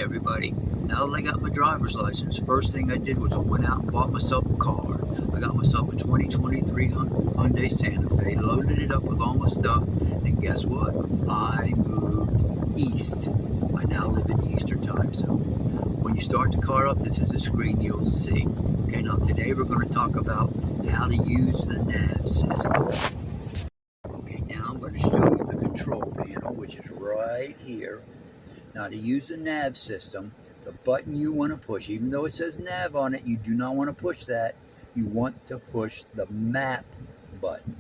everybody. Now that I got my driver's license, first thing I did was I went out and bought myself a car. I got myself a 2023 Hyundai Santa Fe, loaded it up with all my stuff, and guess what? I moved east. I now live in the Eastern time zone. When you start the car up, this is the screen you'll see. Okay, now today we're going to talk about how to use the NAV system. Okay, now I'm going to show you the control panel, which is right here. Now to use the NAV system, the button you want to push, even though it says NAV on it, you do not want to push that. You want to push the map button.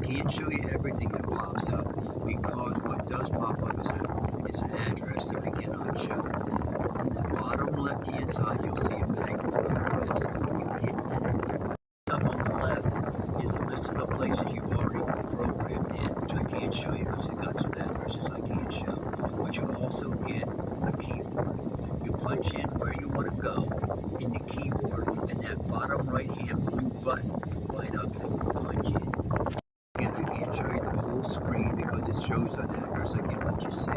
I can't show you everything that pops up because what does pop up is an address that I cannot show. On the bottom left hand side you'll see a magnifying glass. You hit that. Up on the left is a list of the places you've already programmed in, which I can't show you because it's got some addresses I can't show. But you'll also get a keyboard. You punch in where you want to go in the keyboard, and that bottom right hand blue button light up and you punch in. Again, I can't show you the whole screen because it shows an address I can't let you see.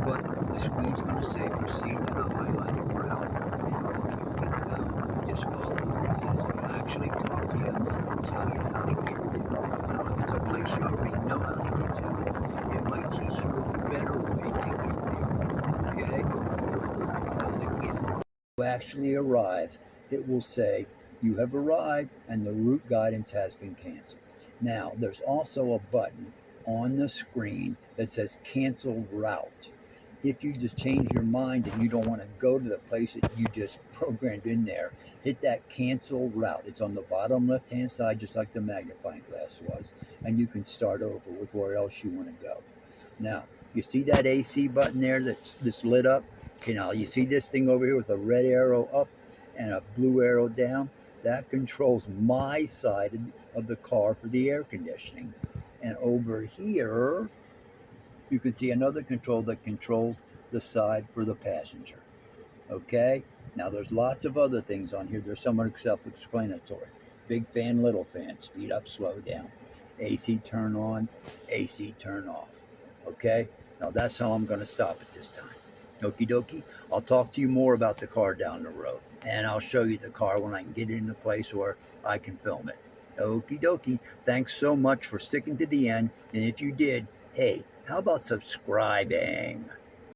But the screen's going to say proceed to the highlighted route, and off you can go. Just follow what it says. It'll actually talk to you and tell you how to get there. Now, if it's a place you already know how to get to, it might teach you a better way to get there. Okay? I'm going to pause again. When you actually arrive, it will say you have arrived and the route guidance has been canceled. Now, there's also a button on the screen that says cancel route. If you just change your mind and you don't want to go to the place that you just programmed in there, hit that cancel route. It's on the bottom left hand side, just like the magnifying glass was, and you can start over with where else you want to go. Now, you see that AC button there that's lit up? Okay, now you see this thing over here with a red arrow up and a blue arrow down? That controls my side of the car for the air conditioning. And over here, you can see another control that controls the side for the passenger. Okay? Now there's lots of other things on here. There's some self-explanatory. Big fan, little fan, speed up, slow down. AC turn on, AC turn off. Okay? Now that's how I'm going to stop it this time. Okie dokie. I'll talk to you more about the car down the road. And I'll show you the car when I can get it in a place where I can film it. Okie dokie. Thanks so much for sticking to the end. And if you did, hey, how about subscribing?